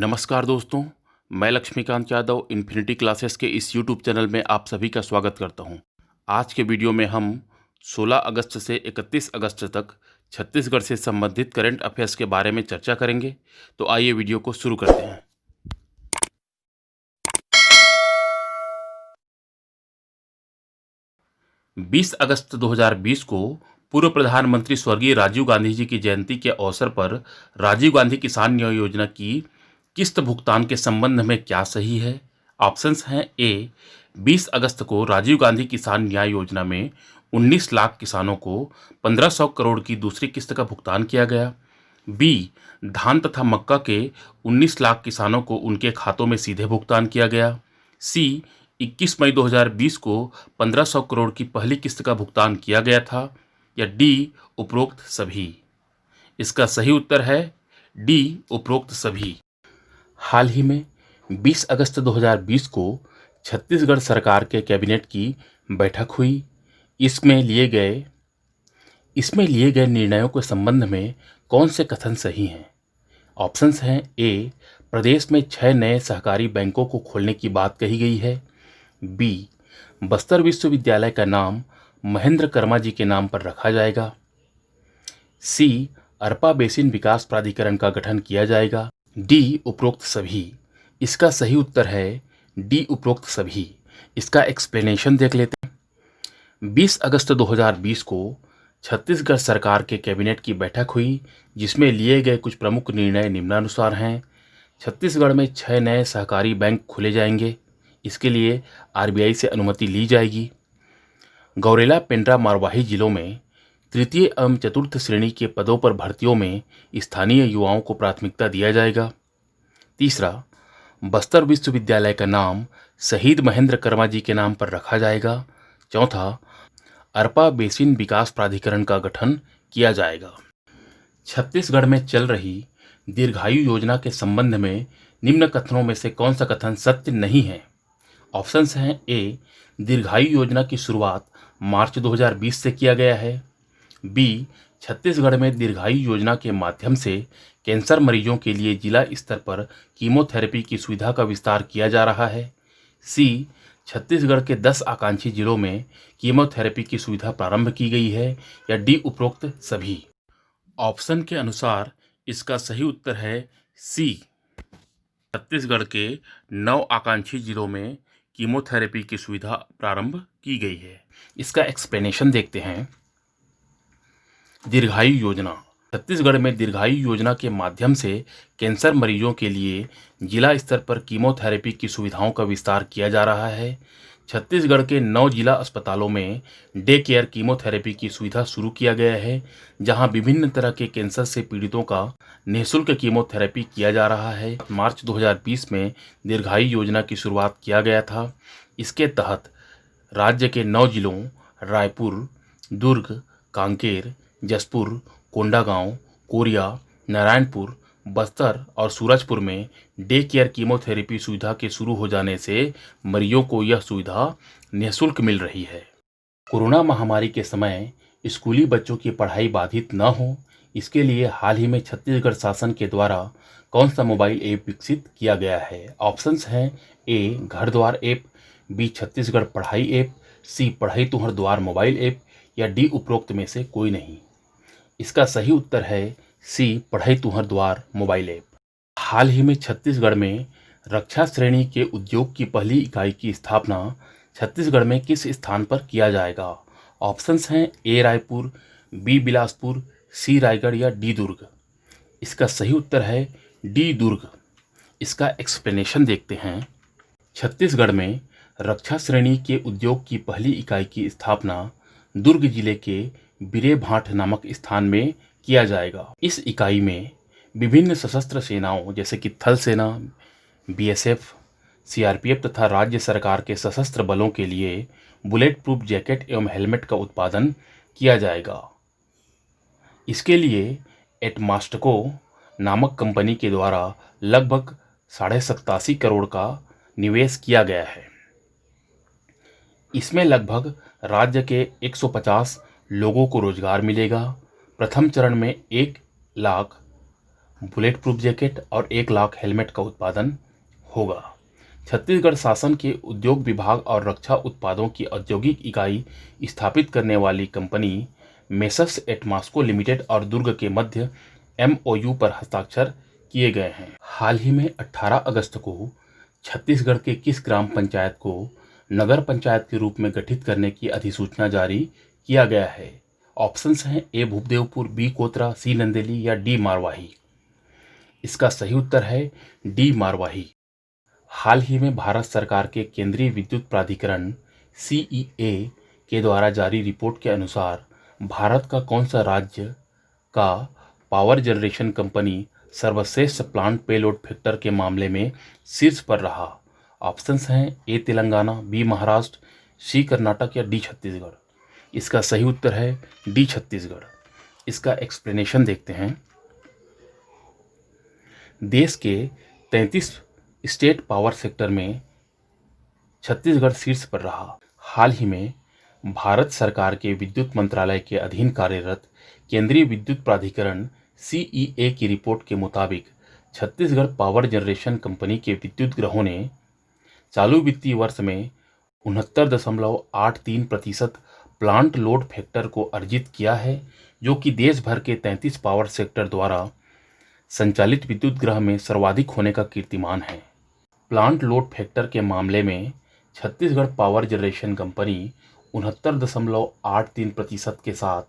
नमस्कार दोस्तों, मैं लक्ष्मीकांत यादव इन्फिनिटी क्लासेस के इस यूट्यूब चैनल में आप सभी का स्वागत करता हूं। आज के वीडियो में हम 16 अगस्त से 31 अगस्त तक छत्तीसगढ़ से संबंधित करंट अफेयर्स के बारे में चर्चा करेंगे। तो आइए वीडियो को शुरू करते हैं। 20 अगस्त 2020 को पूर्व प्रधानमंत्री स्वर्गीय राजीव गांधी जी की जयंती के अवसर पर राजीव गांधी किसान न्याय योजना की किस्त भुगतान के संबंध में क्या सही है? ऑप्शंस हैं ए 20 अगस्त को राजीव गांधी किसान न्याय योजना में 19 लाख किसानों को 1500 करोड़ की दूसरी किस्त का भुगतान किया गया। बी धान तथा मक्का के 19 लाख किसानों को उनके खातों में सीधे भुगतान किया गया। सी 21 मई 2020 को 1500 करोड़ की पहली किस्त का भुगतान किया गया था। या डी उपरोक्त सभी। इसका सही उत्तर है डी उपरोक्त सभी। हाल ही में 20 अगस्त 2020 को छत्तीसगढ़ सरकार के कैबिनेट की बैठक हुई। इसमें लिए गए निर्णयों के संबंध में कौन से कथन सही हैं? ऑप्शंस हैं ए प्रदेश में 6 नए सहकारी बैंकों को खोलने की बात कही गई है। बी बस्तर विश्वविद्यालय का नाम महेंद्र कर्मा जी के नाम पर रखा जाएगा। सी अरपा बेसिन विकास प्राधिकरण का गठन किया जाएगा। डी उपरोक्त सभी। इसका सही उत्तर है डी उपरोक्त सभी। इसका एक्सप्लेनेशन देख लेते हैं। 20 अगस्त 2020 को छत्तीसगढ़ सरकार के कैबिनेट की बैठक हुई, जिसमें लिए गए कुछ प्रमुख निर्णय निम्नानुसार हैं। छत्तीसगढ़ में 6 नए सहकारी बैंक खोले जाएंगे। इसके लिए आरबीआई से अनुमति ली जाएगी। गौरेला पेंड्रा मारवाही जिलों में तृतीय एवं चतुर्थ श्रेणी के पदों पर भर्तियों में स्थानीय युवाओं को प्राथमिकता दिया जाएगा। तीसरा, बस्तर विश्वविद्यालय का नाम शहीद महेंद्र कर्मा जी के नाम पर रखा जाएगा। चौथा, अरपा बेसिन विकास प्राधिकरण का गठन किया जाएगा। छत्तीसगढ़ में चल रही दीर्घायु योजना के संबंध में निम्न कथनों में से कौन सा कथन सत्य नहीं है? ऑप्शंस हैं ए दीर्घायु योजना की शुरुआत मार्च 2020 से किया गया है। बी छत्तीसगढ़ में दीर्घायु योजना के माध्यम से कैंसर मरीजों के लिए जिला स्तर पर कीमोथेरेपी की सुविधा का विस्तार किया जा रहा है। सी छत्तीसगढ़ के 10 आकांक्षी जिलों में कीमोथेरेपी की सुविधा प्रारंभ की गई है। या डी उपरोक्त सभी। ऑप्शन के अनुसार इसका सही उत्तर है सी छत्तीसगढ़ के 9 आकांक्षी जिलों में कीमोथेरेपी की सुविधा प्रारंभ की गई है। इसका एक्सप्लेनेशन देखते हैं। दीर्घायु योजना। छत्तीसगढ़ में दीर्घायु योजना के माध्यम से कैंसर मरीजों के लिए जिला स्तर पर कीमोथेरेपी की सुविधाओं का विस्तार किया जा रहा है। छत्तीसगढ़ के 9 जिला अस्पतालों में डे केयर कीमोथेरेपी की सुविधा शुरू किया गया है, जहां विभिन्न तरह के कैंसर से पीड़ितों का निःशुल्क कीमोथेरेपी किया जा रहा है। मार्च 2020 में दीर्घायु योजना की शुरुआत किया गया था। इसके तहत राज्य के 9 जिलों रायपुर, दुर्ग, कांकेर, जसपुर, कोंडागांव, कोरिया, नारायणपुर, बस्तर और सूरजपुर में डे केयर कीमोथेरेपी सुविधा के शुरू हो जाने से मरीजों को यह सुविधा निःशुल्क मिल रही है। कोरोना महामारी के समय स्कूली बच्चों की पढ़ाई बाधित न हो, इसके लिए हाल ही में छत्तीसगढ़ शासन के द्वारा कौन सा मोबाइल ऐप विकसित किया गया है? ऑप्शंस हैं ए घर द्वार ऐप, बी छत्तीसगढ़ पढ़ाई ऐप, सी पढ़ई तुहर द्वार मोबाइल ऐप, या डी उपरोक्त में से कोई नहीं। इसका सही उत्तर है सी पढ़ई तुहर द्वार मोबाइल ऐप। हाल ही में छत्तीसगढ़ में रक्षा श्रेणी के उद्योग की पहली इकाई की स्थापना छत्तीसगढ़ में किस स्थान पर किया जाएगा? ऑप्शंस हैं ए रायपुर, बी बिलासपुर, सी रायगढ़, या डी दुर्ग। इसका सही उत्तर है डी दुर्ग। इसका एक्सप्लेनेशन देखते हैं। छत्तीसगढ़ में रक्षा श्रेणी के उद्योग की पहली इकाई की स्थापना दुर्ग जिले के बिरेभांठ नामक स्थान में किया जाएगा। इस इकाई में विभिन्न सशस्त्र सेनाओं जैसे कि थल सेना, बीएसएफ, सीआरपीएफ तथा राज्य सरकार के सशस्त्र बलों के लिए बुलेट प्रूफ जैकेट एवं हेलमेट का उत्पादन किया जाएगा। इसके लिए एटमास्टको नामक कंपनी के द्वारा लगभग 87.5 करोड़ का निवेश किया गया है। इसमें लगभग राज्य के 150 लोगों को रोजगार मिलेगा। प्रथम चरण में 1 लाख बुलेट प्रूफ जैकेट और 1 लाख हेलमेट का उत्पादन होगा। छत्तीसगढ़ शासन के उद्योग विभाग और रक्षा उत्पादों की औद्योगिक इकाई स्थापित करने वाली कंपनी मेसर्स एटमास्को लिमिटेड और दुर्ग के मध्य MOU पर हस्ताक्षर किए गए हैं। हाल ही में 18 अगस्त को छत्तीसगढ़ के किस ग्राम पंचायत को नगर पंचायत के रूप में गठित करने की अधिसूचना जारी किया गया है? ऑप्शंस हैं A Bhupdeopur, B Kotra, C Nandeli या D मारवाही। इसका सही उत्तर है D मारवाही। हाल ही में भारत सरकार के केंद्रीय विद्युत प्राधिकरण CEA के द्वारा जारी रिपोर्ट के अनुसार भारत का कौन सा राज्य का पावर जनरेशन कंपनी सर्वश्रेष्ठ प्लांट पेलोड फैक्टर के मामले में शीर्ष पर रहा? ऑप्शंस हैं A Telangana, B Maharashtra, C Karnataka या D छत्तीसगढ़। इसका सही उत्तर है D छत्तीसगढ़। इसका एक्सप्लेनेशन देखते हैं। देश के 33 स्टेट पावर सेक्टर में छत्तीसगढ़ शीर्ष पर रहा। हाल ही में भारत सरकार के विद्युत मंत्रालय के अधीन कार्यरत केंद्रीय विद्युत प्राधिकरण CEA की रिपोर्ट के मुताबिक छत्तीसगढ़ पावर जनरेशन कंपनी के विद्युत ग्रहों ने चालू वित्तीय वर्ष में 69.83% प्लांट लोड फैक्टर को अर्जित किया है, जो कि देश भर के 33 पावर सेक्टर द्वारा संचालित विद्युत ग्रह में सर्वाधिक होने का कीर्तिमान है। प्लांट लोड फैक्टर के मामले में छत्तीसगढ़ पावर जनरेशन कंपनी 69.83% के साथ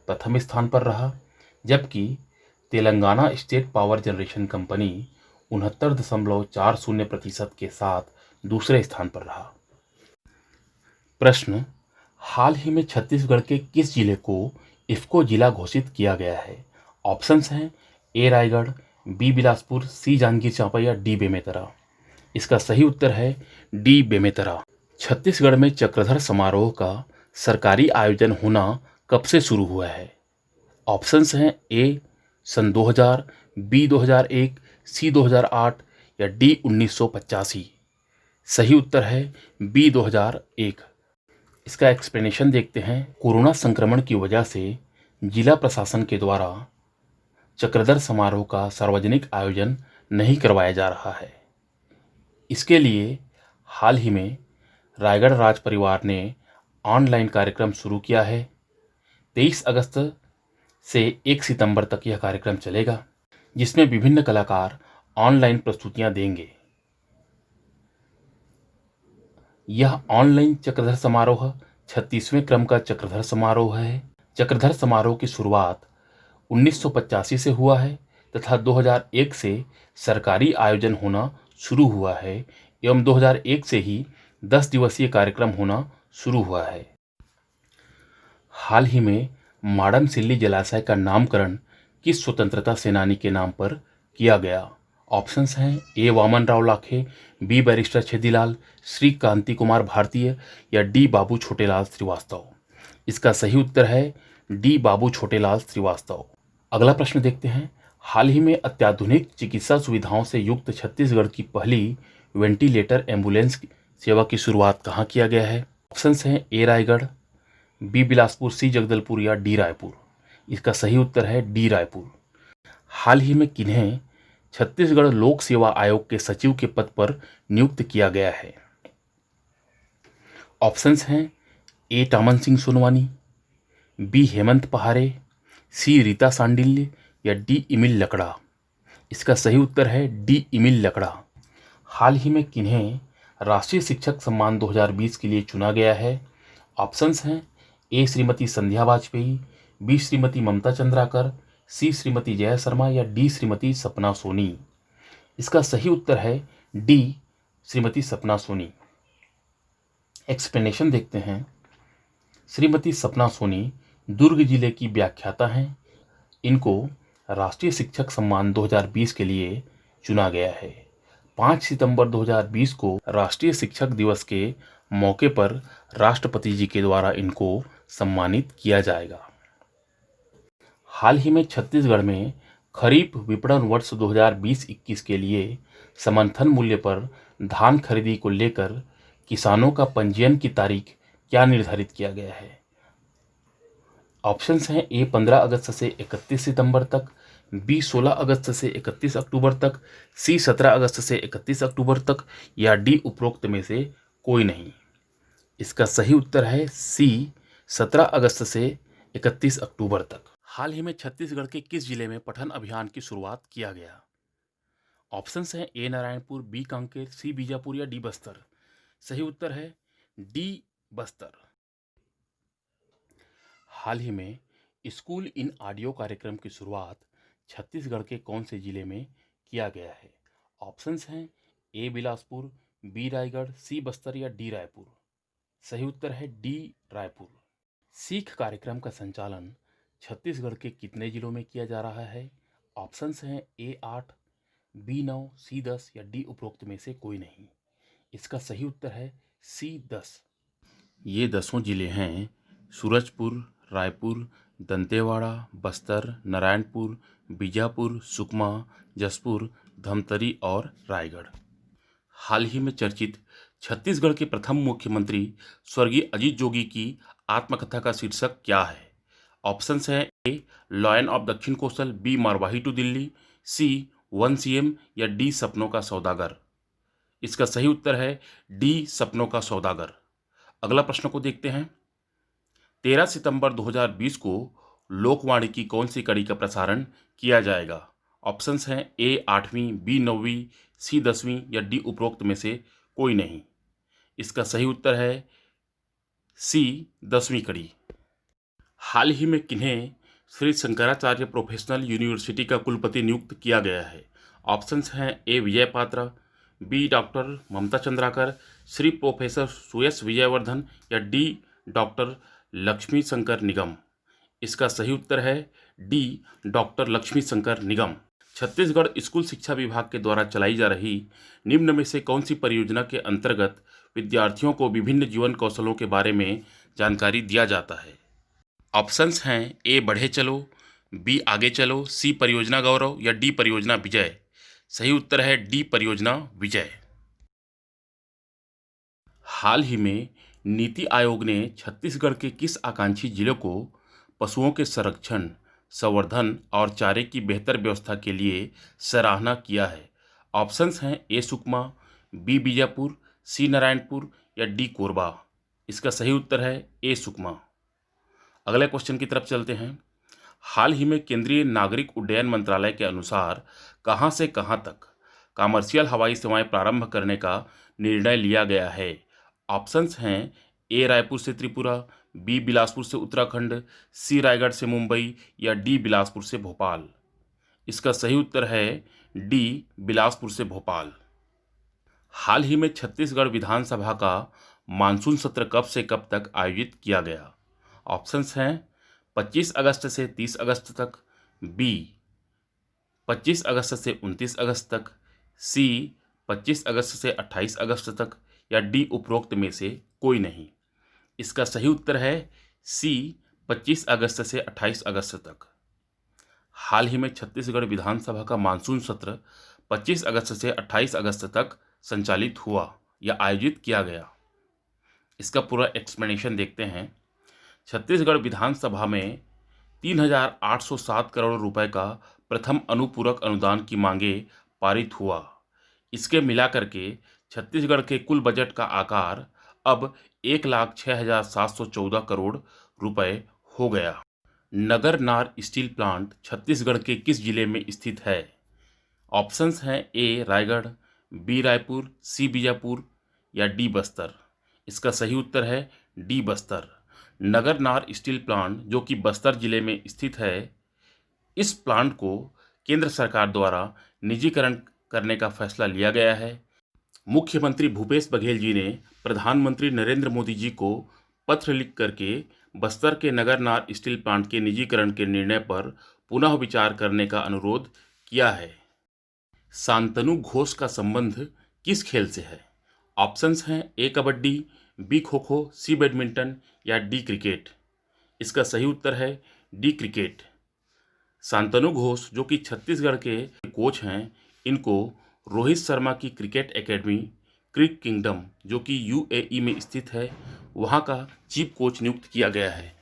प्रथम स्थान पर रहा, जबकि Telangana state power generation company 69.40% के साथ दूसरे स्थान पर रहा। प्रश्न, हाल ही में छत्तीसगढ़ के किस जिले को इफ्को जिला घोषित किया गया है? ऑप्शंस हैं A Raigarh, B Bilaspur, C Janjgir Champa या D बेमेतरा। इसका सही उत्तर है D बेमेतरा। छत्तीसगढ़ में चक्रधर समारोह का सरकारी आयोजन होना कब से शुरू हुआ है? ऑप्शंस हैं A सन 2000, B 2001, C 2008 या D 1985। सही उत्तर है B 2001। इसका एक्सप्लेनेशन देखते हैं। कोरोना संक्रमण की वजह से जिला प्रशासन के द्वारा चक्रधर समारोह का सार्वजनिक आयोजन नहीं करवाया जा रहा है। इसके लिए हाल ही में रायगढ़ राज परिवार ने ऑनलाइन कार्यक्रम शुरू किया है। 23 अगस्त से 1 सितंबर तक यह कार्यक्रम चलेगा, जिसमें विभिन्न कलाकार ऑनलाइन प्रस्तुतियां देंगे। यह ऑनलाइन चक्रधर समारोह 36वें क्रम का चक्रधर समारोह है। चक्रधर समारोह की शुरुआत 1985 से हुआ है तथा 2001 से सरकारी आयोजन होना शुरू हुआ है एवं 2001 से ही 10 दिवसीय कार्यक्रम होना शुरू हुआ है। हाल ही में माडम सिल्ली जलाशय का नामकरण किस स्वतंत्रता सेनानी के नाम पर किया गया? ऑप्शंस हैं A Vaman Rao Lakhe, B barrister Chhedilal, Shri Kanti Kumar Bharatiya या D बाबू छोटेलाल श्रीवास्तव। इसका सही उत्तर है D बाबू छोटेलाल श्रीवास्तव। अगला प्रश्न देखते हैं। हाल ही में अत्याधुनिक चिकित्सा सुविधाओं से युक्त छत्तीसगढ़ की पहली वेंटिलेटर एम्बुलेंस सेवा की शुरुआत कहाँ किया गया है? ऑप्शंस हैं A Raigarh, B Bilaspur, C Jagdalpur या D रायपुर। इसका सही उत्तर है D रायपुर। हाल ही में किन्हें छत्तीसगढ़ लोक सेवा आयोग के सचिव के पद पर नियुक्त किया गया है? ऑप्शंस हैं A Taman Singh Sonwani, B Hemant Pahare, C Rita Sandilya या D इमिल लकड़ा। इसका सही उत्तर है D इमिल लकड़ा। हाल ही में किन्हें राष्ट्रीय शिक्षक सम्मान 2020 के लिए चुना गया है? ऑप्शंस हैं A Shrimati Sandhya Vajpayee, B Shrimati Mamta Chandrakar, C Shrimati Jaya Sharma या D श्रीमती सपना सोनी। इसका सही उत्तर है D श्रीमती सपना सोनी। एक्सप्लेनेशन देखते हैं। श्रीमती सपना सोनी दुर्ग जिले की व्याख्याता हैं। इनको राष्ट्रीय शिक्षक सम्मान 2020 के लिए चुना गया है। 5 सितंबर 2020 को राष्ट्रीय शिक्षक दिवस के मौके पर राष्ट्रपति जी के द्वारा इनको सम्मानित किया जाएगा। हाल ही में छत्तीसगढ़ में खरीफ विपणन वर्ष 2020-21 के लिए समर्थन मूल्य पर धान खरीदी को लेकर किसानों का पंजीयन की तारीख क्या निर्धारित किया गया है? ऑप्शंस हैं A 15 अगस्त से 31 सितंबर तक, बी 16 अगस्त से 31 अक्टूबर तक, सी 17 अगस्त से 31 अक्टूबर तक या डी उपरोक्त में से कोई नहीं। इसका सही उत्तर है सी 17 अगस्त से 31 अक्टूबर तक। हाल ही में छत्तीसगढ़ के किस जिले में पठन अभियान की शुरुआत किया गया? ऑप्शंस हैं ए नारायणपुर, बी कांकेर, सी बीजापुर या डी बस्तर। सही उत्तर है डी बस्तर। हाल ही में स्कूल इन ऑडियो कार्यक्रम की शुरुआत छत्तीसगढ़ के कौन से जिले में किया गया है? ऑप्शंस हैं ए बिलासपुर, बी रायगढ़, सी बस्तर या डी रायपुर। सही उत्तर है डी रायपुर। सीख कार्यक्रम का संचालन छत्तीसगढ़ के कितने जिलों में किया जा रहा है? ऑप्शंस हैं ए 8, बी 9, सी 10 या डी उपरोक्त में से कोई नहीं। इसका सही उत्तर है सी 10। ये 10 जिले हैं सूरजपुर, रायपुर, दंतेवाड़ा, बस्तर, नारायणपुर, बीजापुर, सुकमा, जसपुर, धमतरी और रायगढ़। हाल ही में चर्चित छत्तीसगढ़ के प्रथम मुख्यमंत्री स्वर्गीय अजीत जोगी की आत्मकथा का शीर्षक क्या है? ऑप्शंस हैं ए lion of Dakshin Kosal, B Marwahi to Delhi, C 1 CM या डी सपनों का सौदागर। इसका सही उत्तर है डी सपनों का सौदागर। अगला प्रश्न को देखते हैं। 13 सितंबर 2020 को लोकवाणी की कौन सी कड़ी का प्रसारण किया जाएगा? ऑप्शंस हैं ए 8वीं, बी 9वीं, सी 10वीं या डी उपरोक्त में से कोई नहीं। इसका सही उत्तर है सी 10वीं कड़ी। हाल ही में किन्हें श्री शंकराचार्य प्रोफेशनल यूनिवर्सिटी का कुलपति नियुक्त किया गया है? ऑप्शंस हैं ए विजय Patra, B doctor Mamta Chandrakar, Shri professor सुयस विजयवर्धन या डी डॉक्टर लक्ष्मी शंकर निगम। इसका सही उत्तर है डी डॉक्टर लक्ष्मी शंकर निगम। छत्तीसगढ़ स्कूल शिक्षा विभाग के द्वारा चलाई जा रही निम्न में से कौन सी परियोजना के अंतर्गत विद्यार्थियों को विभिन्न जीवन कौशलों के बारे में जानकारी दिया जाता है? ऑप्शंस हैं ए बढ़े चलो, बी आगे चलो, सी परियोजना गौरव या डी परियोजना विजय। सही उत्तर है डी परियोजना विजय। हाल ही में नीति आयोग ने छत्तीसगढ़ के किस आकांक्षी जिले को पशुओं के संरक्षण, संवर्धन और चारे की बेहतर व्यवस्था के लिए सराहना किया है? ऑप्शंस हैं ए सुकमा, बी बीजापुर, सी नारायणपुर या डी कोरबा। इसका सही उत्तर है ए सुकमा। अगले क्वेश्चन की तरफ चलते हैं। हाल ही में केंद्रीय नागरिक उड्डयन मंत्रालय के अनुसार कहां से कहां तक कमर्शियल हवाई सेवाएं प्रारंभ करने का निर्णय लिया गया है? ऑप्शंस हैं ए रायपुर से त्रिपुरा, बी बिलासपुर से उत्तराखंड, सी रायगढ़ से मुंबई या डी बिलासपुर से भोपाल। इसका सही उत्तर है डी बिलासपुर से भोपाल। हाल ही में छत्तीसगढ़ विधानसभा का मानसून सत्र कब से कब तक आयोजित किया गया? ऑप्शंस हैं 25 अगस्त से 30 अगस्त तक, बी 25 अगस्त से 29 अगस्त तक, सी 25 अगस्त से 28 अगस्त तक या डी उपरोक्त में से कोई नहीं। इसका सही उत्तर है सी 25 अगस्त से 28 अगस्त तक। हाल ही में छत्तीसगढ़ विधानसभा का मानसून सत्र 25 अगस्त से 28 अगस्त तक संचालित हुआ या आयोजित किया गया। इसका पूरा एक्सप्लेनेशन देखते हैं। छत्तीसगढ़ विधानसभा में 3,807 करोड़ रुपए का प्रथम अनुपूरक अनुदान की मांगे पारित हुआ। इसके मिलाकर के छत्तीसगढ़ के कुल बजट का आकार अब 1,06,714 करोड़ रुपए हो गया। नगर नार स्टील प्लांट छत्तीसगढ़ के किस जिले में स्थित है? ऑप्शंस हैं ए रायगढ़, बी रायपुर, सी बीजापुर या डी बस्तर। इसका सही उत्तर है डी बस्तर। नगर नार स्टील प्लांट जो कि बस्तर जिले में स्थित है, इस प्लांट को केंद्र सरकार द्वारा निजीकरण करने का फैसला लिया गया है। मुख्यमंत्री भूपेश बघेल जी ने प्रधानमंत्री नरेंद्र मोदी जी को पत्र लिख करके बस्तर के नगर नार स्टील प्लांट के निजीकरण के निर्णय पर पुनः विचार करने का अनुरोध किया है। शांतनु घोष का संबंध किस खेल से है? ऑप्शंस हैं ए कबड्डी, बी खो खो, सी बैडमिंटन या डी क्रिकेट। इसका सही उत्तर है डी क्रिकेट। शांतनु घोष जो कि छत्तीसगढ़ के कोच हैं, इनको रोहित शर्मा की क्रिकेट एकेडमी क्रिक किंगडम जो कि यूएई में स्थित है, वहां का चीफ कोच नियुक्त किया गया है।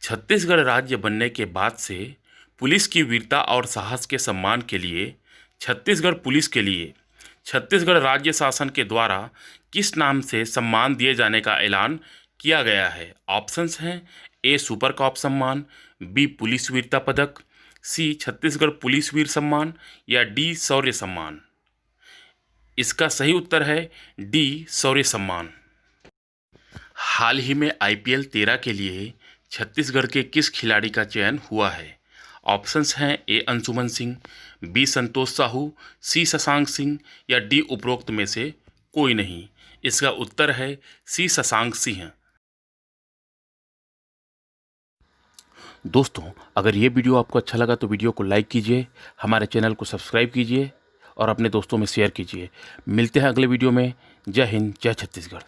छत्तीसगढ़ राज्य बनने के बाद से पुलिस की वीरता और साहस के सम्मान के लिए छत्तीसगढ़ पुलिस के लिए छत्तीसगढ़ राज्य शासन के द्वारा किस नाम से सम्मान दिए जाने का ऐलान किया गया है? ऑप्शंस हैं ए सुपर कॉप सम्मान, बी पुलिस वीरता पदक, सी छत्तीसगढ़ पुलिस वीर सम्मान या डी शौर्य सम्मान। इसका सही उत्तर है डी शौर्य सम्मान। हाल ही में IPL 13 के लिए छत्तीसगढ़ के किस खिलाड़ी का चयन हुआ है? ऑप्शंस हैं ए अंशुमन सिंह, बी संतोष साहू, सी शशांक सिंह या डी उपरोक्त में से कोई नहीं। इसका उत्तर है सी शशांक सिंह। दोस्तों, अगर ये वीडियो आपको अच्छा लगा तो वीडियो को लाइक कीजिए, हमारे चैनल को सब्सक्राइब कीजिए और अपने दोस्तों में शेयर कीजिए। मिलते हैं अगले वीडियो में। जय हिंद, जय छत्तीसगढ़।